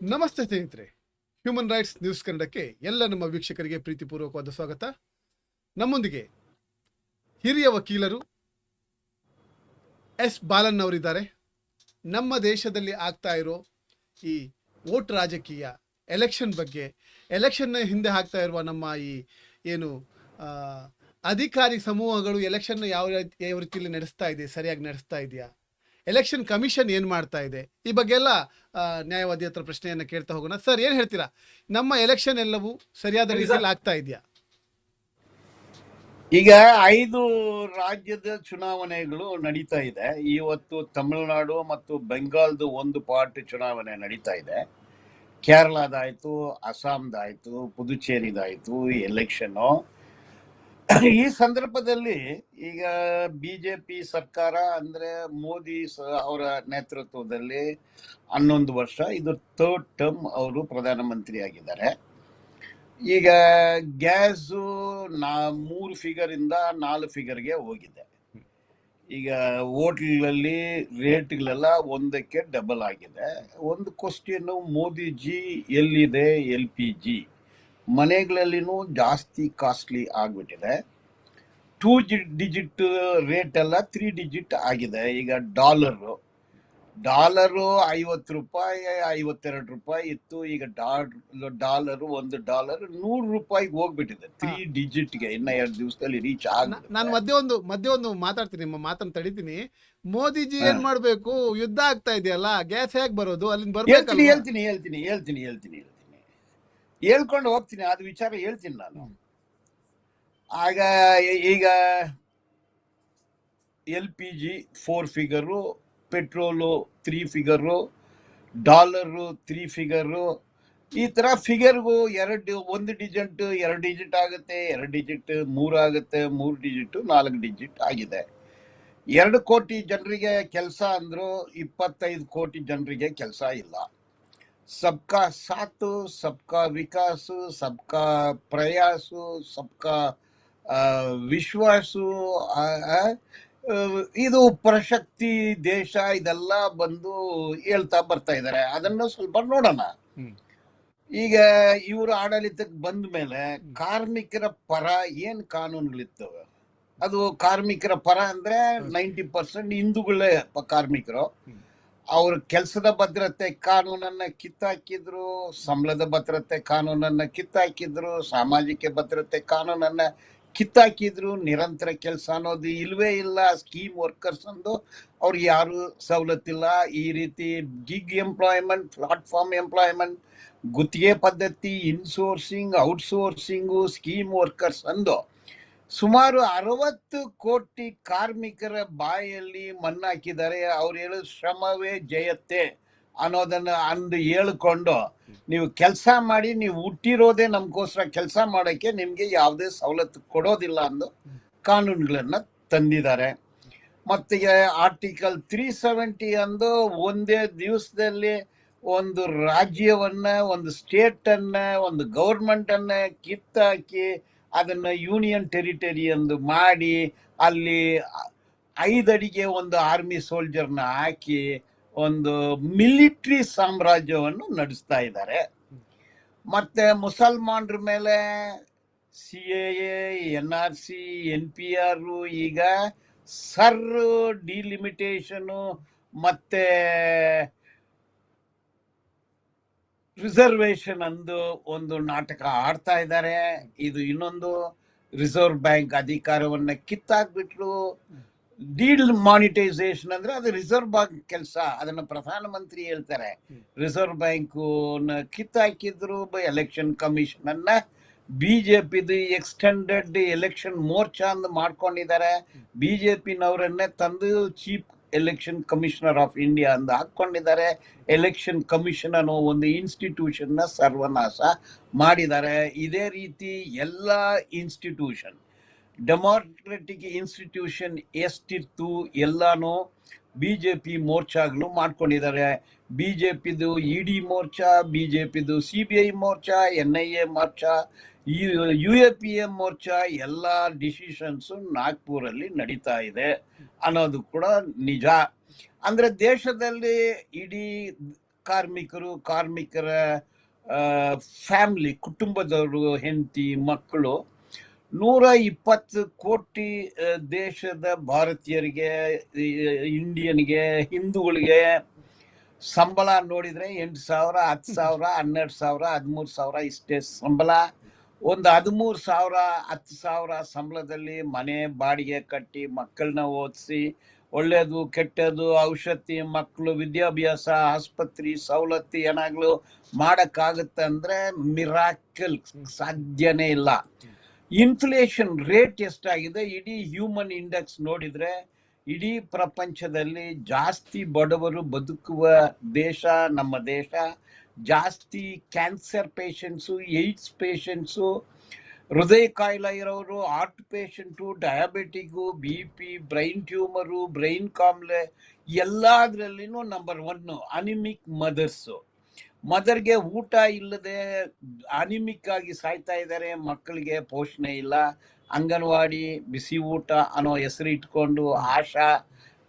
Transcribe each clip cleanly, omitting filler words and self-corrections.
ನಮಸ್ತೆ ಸ್ನೇಹಿತರೆ, human rights news ಕನ್ನಡಕ್ಕೆ ಎಲ್ಲ ನಮ್ಮ ವೀಕ್ಷಕರಿಗೆ ಪ್ರೀತಿಪೂರ್ವಕವಾದ ಸ್ವಾಗತ. ನಮ್ಮೊಂದಿಗೆ ಹಿರಿಯ ವಕೀಲರು ಎಸ್ ಬಾಲನ್ ಅವರಿದ್ದಾರೆ. ನಮ್ಮ ದೇಶದಲ್ಲಿ ಆಗ್ತಾ ಇರೋ ಈ ವೋಟ್ ರಾಜಕೀಯ, ಎಲೆಕ್ಷನ್ ಬಗ್ಗೆ, ಎಲೆಕ್ಷನ್ನ ಹಿಂದೆ ಆಗ್ತಾ ಇರುವ ನಮ್ಮ ಈ ಏನು ಅಧಿಕಾರಿ ಸಮೂಹಗಳು ಎಲೆಕ್ಷನ್ನ ಯಾವ ರೀತಿಯಲ್ಲಿ ನಡೆಸ್ತಾ ಇದೆ, ಸರಿಯಾಗಿ ನಡೆಸ್ತಾ ಇದೆಯಾ, ಎಲೆಕ್ಷನ್ ಕಮಿಷನ್ ಏನು ಮಾಡ್ತಾ ಇದೆ, ಈ ಬಗ್ಗೆ ಎಲ್ಲ ನ್ಯಾಯವಾದಿ ಹತ್ರ ಪ್ರಶ್ನೆಯನ್ನು ಕೇಳ್ತಾ ಹೋಗೋಣ. ಸರ್, ಏನು ಹೇಳ್ತೀರಾ? ನಮ್ಮ ಎಲೆಕ್ಷನ್ ಎಲ್ಲವೂ ಸರಿಯಾದ ರೀತಿಯಲ್ಲಿ ಆಗ್ತಾ ಇದೆಯಾ? ಈಗ 5 ರಾಜ್ಯದ ಚುನಾವಣೆಗಳು ನಡೀತಾ ಇದೆ. ಇವತ್ತು ತಮಿಳುನಾಡು ಮತ್ತು ಬೆಂಗಾಲ್ದು ಒಂದು ಪಾರ್ಟ್ ಚುನಾವಣೆ ನಡೀತಾ ಇದೆ. ಕೇರಳದಾಯ್ತು, ಅಸ್ಸಾಂದಾಯ್ತು, ಪುದುಚೇರಿದಾಯ್ತು ಎಲೆಕ್ಷನ್ನು. ಈ ಸಂದರ್ಭದಲ್ಲಿ ಈಗ ಬಿಜೆಪಿ ಸರ್ಕಾರ ಅಂದ್ರೆ ಮೋದಿ ಅವರ ನೇತೃತ್ವದಲ್ಲಿ 11 ವರ್ಷ, ಇದು 3rd ಟರ್ಮ್ ಅವರು ಪ್ರಧಾನಮಂತ್ರಿ ಆಗಿದ್ದಾರೆ. ಈಗ ಗ್ಯಾಸು 3 ಫಿಗರ್ ಇಂದ 4 ಫಿಗರ್ಗೆ ಹೋಗಿದೆ. ಈಗ ಹೋಟ್ಲಲ್ಲಿ ರೇಟ್ಗಳೆಲ್ಲ 1ಕ್ಕೆ ಡಬಲ್ ಆಗಿದೆ. ಒಂದು ಕ್ವಶನ್, ಮೋದಿಜಿ ಎಲ್ಲಿದೆ LPG? ಮನೆಗಳಲ್ಲಿನೂ ಜಾಸ್ತಿ ಕಾಸ್ಟ್ಲಿ ಆಗ್ಬಿಟ್ಟಿದೆ. 2 ಡಿಜಿಟ್ ರೇಟ್ ಎಲ್ಲ 3 ಡಿಜಿಟ್ ಆಗಿದೆ. ಈಗ ಡಾಲರು 50 ರೂಪಾಯಿ 52 ರೂಪಾಯಿ ಇತ್ತು. ಈಗ ಡಾಲರು $1 100 ಹೋಗ್ಬಿಟ್ಟಿದೆ. 3 ಡಿಜಿಟ್ಗೆ ಇನ್ನ 2 ದಿವಸದಲ್ಲಿ ರೀಚ್ ಆಗ. ನಾನು ಮಧ್ಯೆ ಒಂದು ಮಾತಾಡ್ತೀನಿ, ನಿಮ್ಮ ಮಾತನ್ನು ತಡಿತೀನಿ. ಮೋದಿಜಿ ಏನ್ ಮಾಡ್ಬೇಕು? ಯುದ್ಧ ಆಗ್ತಾ ಇದೆಯಲ್ಲ, ಗ್ಯಾಸ್ ಹೇಗ್ ಬರೋದು? ಅಲ್ಲಿಂದ ಬರ್ಬೇಕು. ಹೇಳ್ತೀನಿ ಹೇಳ್ಕೊಂಡು ಹೋಗ್ತೀನಿ, ಅದು ವಿಚಾರ ಹೇಳ್ತೀನಿ ನಾನು. ಆಗ ಈಗ LPG 4 figure, petrol 3 figure, dollar 3 figure, ಈ ತರ ಫಿಗರ್ಗೂ 1 ಡಿಜಿಟ್ 2 ಡಿಜಿಟ್ ಆಗುತ್ತೆ, 2 ಡಿಜಿಟ್ 3 ಆಗುತ್ತೆ, 3 ಡಿಜಿಟ್ 4 ಡಿಜಿಟ್ ಆಗಿದೆ. 2 ಕೋಟಿ ಜನರಿಗೆ ಕೆಲಸ ಅಂದ್ರು, 25 ಕೋಟಿ ಜನರಿಗೆ ಕೆಲಸ ಇಲ್ಲ. ಸಬ್ಕಾ ಸಾಥ್, ಸಬ್ಕಾ ವಿಕಾಸ್, ಸಬ್ಕಾ ಪ್ರಯಾಸು, ಸಬ್ಕಾ ವಿಶ್ವಾಸು, ಇದು ಪ್ರಶಕ್ತಿ ದೇಶ, ಇದೆಲ್ಲ ಬಂದು ಹೇಳ್ತಾ ಬರ್ತಾ ಇದ್ದಾರೆ. ಅದನ್ನ ಸ್ವಲ್ಪ ನೋಡೋಣ. ಈಗ ಇವರು ಆಡಳಿತಕ್ಕೆ ಬಂದ ಮೇಲೆ ಕಾರ್ಮಿಕರ ಪರ ಏನ್ ಕಾನೂನುಗಳಿರ್ತವೆ? ಅದು ಕಾರ್ಮಿಕರ ಪರ ಅಂದ್ರೆ 90% ಹಿಂದೂಗಳೇ ಕಾರ್ಮಿಕರು. ಅವ್ರ ಕೆಲಸದ ಭದ್ರತೆ ಕಾನೂನನ್ನ ಕಿತ್ತಾಕಿದ್ರು, ಸಂಬಳದ ಭದ್ರತೆ ಕಾನೂನನ್ನ ಕಿತ್ತಾಕಿದ್ರು, ಸಾಮಾಜಿಕ ಭದ್ರತೆ ಕಾನೂನನ್ನ ಕಿತ್ತಾಕಿದ್ರು. ನಿರಂತರ ಕೆಲಸ ಅನ್ನೋದು ಇಲ್ವೇ ಇಲ್ಲ. ಸ್ಕೀಮ್ ವರ್ಕರ್ಸ್ ಅಂದು ಅವ್ರಿಗೆ ಯಾರು ಸವಲತ್ತಿಲ್ಲ. ಈ ರೀತಿ ಗಿಗ್ ಎಂಪ್ಲಾಯ್ಮೆಂಟ್, ಪ್ಲಾಟ್ಫಾರ್ಮ್ ಎಂಪ್ಲಾಯ್ಮೆಂಟ್, ಗುತ್ತಿಗೆ ಪದ್ಧತಿ, ಇನ್ಸೋರ್ಸಿಂಗ್, ಔಟ್ಸೋರ್ಸಿಂಗು, ಸ್ಕೀಮ್ ವರ್ಕರ್ಸ್ ಅಂದು ಸುಮಾರು 60 ಕೋಟಿ ಕಾರ್ಮಿಕರ ಬಾಯಲ್ಲಿ ಮಣ್ಣಾಕಿದ್ದಾರೆ. ಅವ್ರು ಹೇಳೋ ಶ್ರಮವೇ ಜಯತೆ ಅನ್ನೋದನ್ನ ಹೇಳ್ಕೊಂಡು, ನೀವು ಕೆಲಸ ಮಾಡಿ, ನೀವು ಹುಟ್ಟಿರೋದೇ ನಮ್ಗೋಸ್ಕರ ಕೆಲಸ ಮಾಡೋಕ್ಕೆ, ನಿಮ್ಗೆ ಯಾವುದೇ ಸವಲತ್ತು ಕೊಡೋದಿಲ್ಲ ಅಂದು ಕಾನೂನುಗಳನ್ನ ತಂದಿದ್ದಾರೆ. ಮತ್ತೆ ಆರ್ಟಿಕಲ್ 370 ಅಂದು ಒಂದೇ ದಿವಸದಲ್ಲಿ ಒಂದು ರಾಜ್ಯವನ್ನ, ಒಂದು ಸ್ಟೇಟ್ ಅನ್ನ, ಒಂದು ಗೌರ್ಮೆಂಟ್ ಅನ್ನ ಕಿತ್ತಾಕಿ ಅದನ್ನ ಯೂನಿಯನ್ ಟೆರಿಟರಿ ಎಂದು ಮಾಡಿ, ಅಲ್ಲಿ 5 ಅಡಿಗೆ ಒಂದು ಆರ್ಮಿ ಸೋಲ್ಜರ್ನ ಹಾಕಿ ಒಂದು ಮಿಲಿಟರಿ ಸಾಮ್ರಾಜ್ಯವನ್ನು ನಡೆಸ್ತಾ ಇದ್ದಾರೆ. ಮತ್ತೆ ಮುಸಲ್ಮಾನರ ಮೇಲೆ CAA, NRC, NPR, ಈಗ ಡಿಲಿಮಿಟೇಷನು ಮತ್ತೆ ರಿಸರ್ವೇಶನ್ ಅಂದು ಒಂದು ನಾಟಕ ಆಡ್ತಾ ಇದ್ದಾರೆ. ಇದು ಇನ್ನೊಂದು, ರಿಸರ್ವ್ ಬ್ಯಾಂಕ್ ಅಧಿಕಾರವನ್ನ ಕಿತ್ತಾಕ್ಬಿಟ್ರು. ಡಿಮಾನಿಟೈಸೇಷನ್ ಅಂದ್ರೆ ಅದು ರಿಸರ್ವ್ ಬ್ಯಾಂಕ್ ಕೆಲಸ, ಅದನ್ನ ಪ್ರಧಾನಮಂತ್ರಿ ಹೇಳ್ತಾರೆ. ರಿಸರ್ವ್ ಬ್ಯಾಂಕ್ ಕಿತ್ತಾಕಿದ್ರು. ಎಲೆಕ್ಷನ್ ಕಮಿಷನ್ ಅನ್ನ ಬಿಜೆಪಿದು ಎಕ್ಸ್ಟೆಂಡೆಡ್ ಎಲೆಕ್ಷನ್ ಮೋರ್ಚಾ ಅಂತ ಮಾಡ್ಕೊಂಡಿದ್ದಾರೆ. ಬಿಜೆಪಿನವರನ್ನೇ ತಂದು chief election commissioner of India ಅಂತ ಹಾಕೊಂಡಿದ್ದಾರೆ. ಎಲೆಕ್ಷನ್ ಕಮಿಷನ್ ಅನ್ನೋ ಒಂದು ಇನ್ಸ್ಟಿಟ್ಯೂಷನ್ ನ ಸರ್ವನಾಶ ಮಾಡಿದ್ದಾರೆ. ಇದೇ ರೀತಿ ಎಲ್ಲ ಇನ್ಸ್ಟಿಟ್ಯೂಷನ್, ಡೆಮಾಕ್ರೆಟಿಕ್ ಇನ್ಸ್ಟಿಟ್ಯೂಷನ್ ಎಷ್ಟಿತ್ತು ಎಲ್ಲಾನು ಬಿಜೆಪಿ ಮೋರ್ಚಾಗಳು ಮಾಡ್ಕೊಂಡಿದ್ದಾರೆ. ಬಿಜೆಪಿದು ED Morcha, ಬಿಜೆಪಿದು CBI Morcha, NIA Morcha, UAPM Morcha, ಎಲ್ಲ ಡಿಸಿಷನ್ಸ್ ನಾಗ್ಪುರಲ್ಲಿ ನಡೀತಾ ಇದೆ ಅನ್ನೋದು ಕೂಡ ನಿಜ. ಅಂದ್ರೆ ದೇಶದಲ್ಲಿ ಇಡೀ ಕಾರ್ಮಿಕರ ಫ್ಯಾಮಿಲಿ, ಕುಟುಂಬದವರು, ಹೆಂಡತಿ, ಮಕ್ಕಳು 120 ಕೋಟಿ ದೇಶದ ಭಾರತೀಯರಿಗೆ, ಇಂಡಿಯನ್ಗೆ, ಹಿಂದೂಗಳಿಗೆ ಸಂಬಳ ನೋಡಿದ್ರೆ 8,000, 10,000, 12,000, 13,000 ಇಷ್ಟೇ ಸಂಬಳ. ಒಂದು 13,000, 10,000 ಸಂಬಳದಲ್ಲಿ ಮನೆ ಬಾಡಿಗೆ ಕಟ್ಟಿ, ಮಕ್ಕಳನ್ನ ಓದಿಸಿ, ಒಳ್ಳೇದು ಕೆಟ್ಟದು, ಔಷಧಿ, ಮಕ್ಕಳು ವಿದ್ಯಾಭ್ಯಾಸ, ಆಸ್ಪತ್ರೆ ಸವಲತ್ತು ಏನಾಗ್ಲೂ ಮಾಡಕ್ಕಾಗುತ್ತೆ ಅಂದ್ರೆ ಮಿರಾಕಲ್, ಸಾಧ್ಯನೇ ಇಲ್ಲ. ಇನ್ಫ್ಲೇಷನ್ ರೇಟ್ ಎಷ್ಟಾಗಿದೆ, ಇಡೀ ಹ್ಯೂಮನ್ ಇಂಡೆಕ್ಸ್ ನೋಡಿದ್ರೆ ಇಡೀ ಪ್ರಪಂಚದಲ್ಲಿ ಜಾಸ್ತಿ ಬಡವರು ಬದುಕುವ ದೇಶ ನಮ್ಮ ದೇಶ. ಜಾಸ್ತಿ ಕ್ಯಾನ್ಸರ್ ಪೇಷಂಟ್ಸು, ಏಡ್ಸ್ ಪೇಷಂಟ್ಸು, ಹೃದಯ ಕಾಯಿಲೆ ಇರೋರು, heart patient, diabetic, BP, brain tumour, brain ಕಾಮ್ಲೆ, ಎಲ್ಲದರಲ್ಲಿನೂ ನಂಬರ್ 1 ಅನಿಮಿಕ್ ಮದರ್ಸು. ಮದರ್ಗೆ ಊಟ ಇಲ್ಲದೆ ಅನಿಮಿಕ್ ಆಗಿ ಸಾಯ್ತಾ ಇದ್ದಾರೆ. ಮಕ್ಕಳಿಗೆ ಪೋಷಣೆ ಇಲ್ಲ. ಅಂಗನವಾಡಿ, ಬಿಸಿ ಊಟ ಅನ್ನೋ ಹೆಸರು ಇಟ್ಕೊಂಡು ಆಶಾ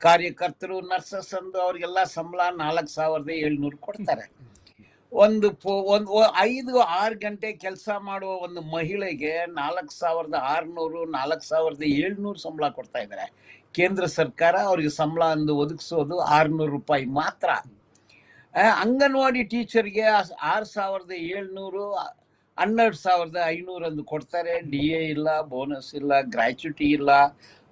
ಕಾರ್ಯಕರ್ತರು, ನರ್ಸಸ್ ಅಂದು ಅವ್ರಿಗೆಲ್ಲ ಸಂಬಳ 4,700 ಕೊಡ್ತಾರೆ. ಒಂದು 5-6 ಗಂಟೆ ಕೆಲಸ ಮಾಡುವ ಒಂದು ಮಹಿಳೆಗೆ 4,600, 4,700 ಸಂಬಳ ಕೊಡ್ತಾ ಇದ್ದಾರೆ. ಕೇಂದ್ರ ಸರ್ಕಾರ ಅವ್ರಿಗೆ ಸಂಬಳ ಅಂದು ಒದಗಿಸೋದು 600 ರೂಪಾಯಿ ಮಾತ್ರ. ಅಂಗನವಾಡಿ ಟೀಚರ್ಗೆ 6,700, 12,500 ಅಂದು ಕೊಡ್ತಾರೆ. DA ಇಲ್ಲ, ಬೋನಸ್ ಇಲ್ಲ, ಗ್ರ್ಯಾಚ್ಯುಟಿ ಇಲ್ಲ.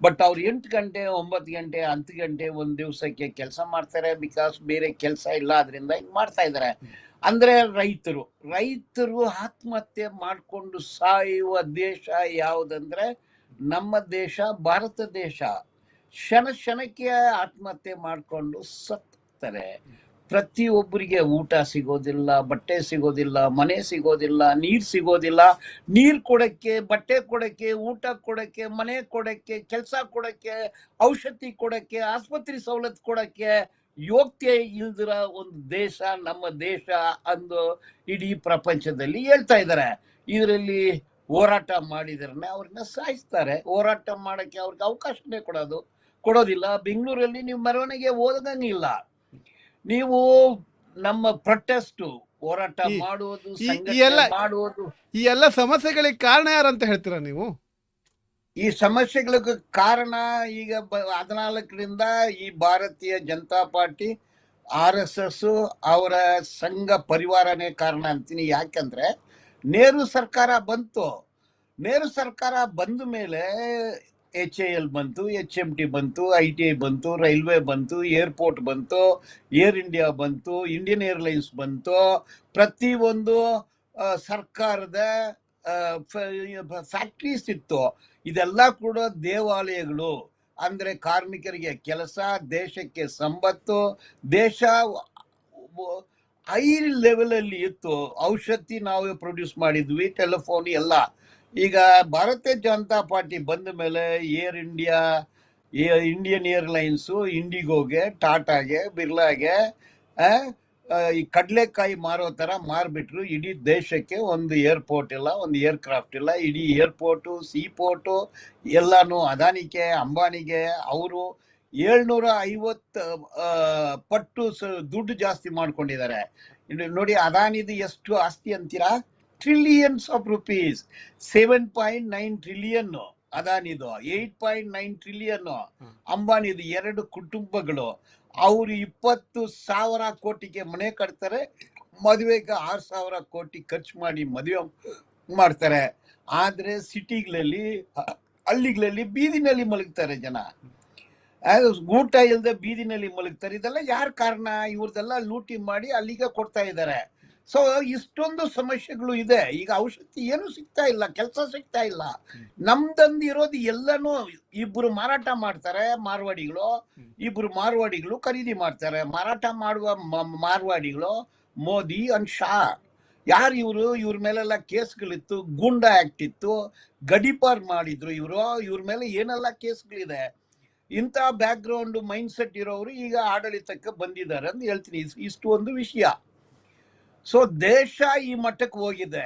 ಬಟ್ ಅವ್ರು 8 ಗಂಟೆ, 9 ಗಂಟೆ, 10 ಗಂಟೆ ಒಂದು ದಿವಸಕ್ಕೆ ಕೆಲಸ ಮಾಡ್ತಾರೆ. ಬಿಕಾಸ್ ಬೇರೆ ಕೆಲಸ ಇಲ್ಲ, ಅದರಿಂದ ಹಿಂಗೆ ಮಾಡ್ತಾ ಇದ್ದಾರೆ. ಅಂದ್ರೆ ರೈತರು ಆತ್ಮಹತ್ಯೆ ಮಾಡಿಕೊಂಡು ಸಾಯುವ ದೇಶ ಯಾವುದಂದ್ರೆ ನಮ್ಮ ದೇಶ, ಭಾರತ ದೇಶ. ಕ್ಷಣಕ್ಕೆ ಆತ್ಮಹತ್ಯೆ ಮಾಡಿಕೊಂಡು ಸತ್ತಾರೆ. ಪ್ರತಿಯೊಬ್ಬರಿಗೆ ಊಟ ಸಿಗೋದಿಲ್ಲ, ಬಟ್ಟೆ ಸಿಗೋದಿಲ್ಲ, ಮನೆ ಸಿಗೋದಿಲ್ಲ, ನೀರು ಸಿಗೋದಿಲ್ಲ. ನೀರು ಕೊಡಕ್ಕೆ, ಬಟ್ಟೆ ಕೊಡಕ್ಕೆ, ಊಟ ಕೊಡಕ್ಕೆ, ಮನೆ ಕೊಡಕ್ಕೆ, ಕೆಲಸ ಕೊಡಕ್ಕೆ, ಔಷಧಿ ಕೊಡಕ್ಕೆ, ಆಸ್ಪತ್ರೆ ಸವಲತ್ತು ಕೊಡಕ್ಕೆ ಯೋಗ್ಯತೆ ಇಲ್ದಿರ ಒಂದು ದೇಶ ನಮ್ಮ ದೇಶ ಅಂದು ಇಡೀ ಪ್ರಪಂಚದಲ್ಲಿ ಹೇಳ್ತಾ ಇದ್ದಾರೆ. ಇದರಲ್ಲಿ ಹೋರಾಟ ಮಾಡಿದ್ರೆ ಅವ್ರನ್ನ ಸಾಯಿಸ್ತಾರೆ. ಹೋರಾಟ ಮಾಡಕ್ಕೆ ಅವ್ರಿಗೆ ಅವಕಾಶನೇ ಕೊಡೋದಿಲ್ಲ. ಬೆಂಗಳೂರಲ್ಲಿ ನೀವು ಮೆರವಣಿಗೆ ಹೋದಂಗಿಲ್ಲ. ನೀವು ನಮ್ಮ ಪ್ರೊಟೆಸ್ಟ್ ಹೋರಾಟ ಮಾಡುವುದು, ಸಂಘಟನೆ ಮಾಡುವುದು, ಈ ಎಲ್ಲ ಸಮಸ್ಯೆಗಳಿಗೆ ಕಾರಣ ಯಾರಂತ ಹೇಳ್ತೀರಾ ನೀವು? ಈ ಸಮಸ್ಯೆಗಳಿಗೆ ಕಾರಣ ಈಗ 14ರಿಂದ ಈ ಭಾರತೀಯ ಜನತಾ ಪಾರ್ಟಿ, RSS ಅವರ ಸಂಘ ಪರಿವಾರನೇ ಕಾರಣ ಅಂತೀನಿ. ಯಾಕಂದ್ರೆ ನೆಹರು ಸರ್ಕಾರ ಬಂದ ಮೇಲೆ HAL ಬಂತು, HMT ಬಂತು, ITI ಬಂತು, ರೈಲ್ವೆ ಬಂತು, ಏರ್ಪೋರ್ಟ್ ಬಂತು, ಏರ್ ಇಂಡಿಯಾ ಬಂತು, ಇಂಡಿಯನ್ ಏರ್ಲೈನ್ಸ್ ಬಂತು. ಪ್ರತಿಯೊಂದು ಸರ್ಕಾರದ ಫ್ಯಾಕ್ಟ್ರೀಸ್ ಇತ್ತು. ಇದೆಲ್ಲ ಕೂಡ ದೇವಾಲಯಗಳು. ಅಂದ್ರೆ ಕಾರ್ಮಿಕರಿಗೆ ಕೆಲಸ, ದೇಶಕ್ಕೆ ಸಂಪತ್ತು. ದೇಶ ಹೈ ಲೆವೆಲ್ ಅಲ್ಲಿ ಇತ್ತು. ಔಷಧಿ ನಾವೇ ಪ್ರೊಡ್ಯೂಸ್ ಮಾಡಿದ್ವಿ, ಟೆಲಿಫೋನ್ ಎಲ್ಲ. ಈಗ ಭಾರತೀಯ ಜನತಾ ಪಾರ್ಟಿ ಬಂದ ಮೇಲೆ ಏರ್ ಇಂಡಿಯಾ, ಇಂಡಿಯನ್ ಏರ್ಲೈನ್ಸು, ಇಂಡಿಗೋಗೆ, ಟಾಟಾಗೆ, ಬಿರ್ಲಾಗೆ ಈ ಕಡಲೆಕಾಯಿ ಮಾರೋ ಥರ ಮಾರ್ಬಿಟ್ರು. ಇಡೀ ದೇಶಕ್ಕೆ ಒಂದು ಏರ್ಪೋರ್ಟ್ ಇಲ್ಲ, ಒಂದು ಏರ್ಕ್ರಾಫ್ಟ್ ಇಲ್ಲ. ಇಡೀ ಏರ್ಪೋರ್ಟು, ಸೀಪೋರ್ಟು ಎಲ್ಲಾನು ಅದಾನಿಗೆ, ಅಂಬಾನಿಗೆ. ಅವರು 750 ಪಟ್ಟು ದುಡ್ಡು ಜಾಸ್ತಿ ಮಾಡ್ಕೊಂಡಿದ್ದಾರೆ. ನೋಡಿ, ಅದಾನಿದು ಎಷ್ಟು ಆಸ್ತಿ ಅಂತೀರಾ? Trillions of rupees. 7.9 ಟ್ರಿಲಿಯನ್ ಅದಾನಿದು, 8.9 ಟ್ರಿಲಿಯನ್ ಅಂಬಾನಿದು. 2 ಕುಟುಂಬಗಳು. ಅವರು 20,000 ಕೋಟಿಗೆ ಮನೆ ಕಟ್ತಾರೆ, ಮದುವೆಗೆ 6,000 ಕೋಟಿ ಖರ್ಚು ಮಾಡಿ ಮದುವೆ ಮಾಡ್ತಾರೆ. ಆದ್ರೆ ಸಿಟಿಗಳಲ್ಲಿ, ಹಳ್ಳಿಗಳಲ್ಲಿ ಬೀದಿನಲ್ಲಿ ಮಲಗ್ತಾರೆ ಜನ. ಊಟ ಇಲ್ಲದೆ ಬೀದಿನಲ್ಲಿ ಮಲಗ್ತಾರೆ. ಇದೆಲ್ಲ ಯಾರ ಕಾರಣ? ಇವ್ರದೆಲ್ಲ ಲೂಟಿ ಮಾಡಿ ಅಲ್ಲಿಗೆ ಕೊಡ್ತಾ ಇದ್ದಾರೆ. ಸೊ ಇಷ್ಟೊಂದು ಸಮಸ್ಯೆಗಳು ಇದೆ. ಈಗ ಔಷಧಿ ಏನು ಸಿಗ್ತಾ ಇಲ್ಲ, ಕೆಲಸ ಸಿಗ್ತಾ ಇಲ್ಲ. ನಮ್ದಂದು ಇರೋದು ಎಲ್ಲನೂ ಇಬ್ಬರು ಮಾರಾಟ ಮಾಡ್ತಾರೆ, ಮಾರ್ವಾಡಿಗಳು ಖರೀದಿ ಮಾಡ್ತಾರೆ. ಮಾರಾಟ ಮಾಡುವ ಮಾರ್ವಾಡಿಗಳು ಮೋದಿ ಅಂಡ್ ಶಾ. ಯಾರು ಇವರು? ಇವ್ರ ಮೇಲೆಲ್ಲ ಕೇಸ್ಗಳಿತ್ತು, ಗೂಂಡಾ ಆಕ್ಟ್ ಇತ್ತು, ಗಡಿಪಾರ್ ಮಾಡಿದ್ರು ಇವ್ರ ಮೇಲೆ ಏನೆಲ್ಲ ಕೇಸ್ಗಳಿದೆ. ಇಂಥ ಬ್ಯಾಕ್ ಗ್ರೌಂಡ್ ಮೈಂಡ್ ಸೆಟ್ ಇರೋರು ಈಗ ಆಡಳಿತಕ್ಕೆ ಬಂದಿದ್ದಾರೆ ಅಂತ ಹೇಳ್ತೀನಿ. ಇಷ್ಟು ಒಂದು ವಿಷಯ. ಸೊ ದೇಶ ಈ ಮಟ್ಟಕ್ಕೆ ಹೋಗಿದೆ.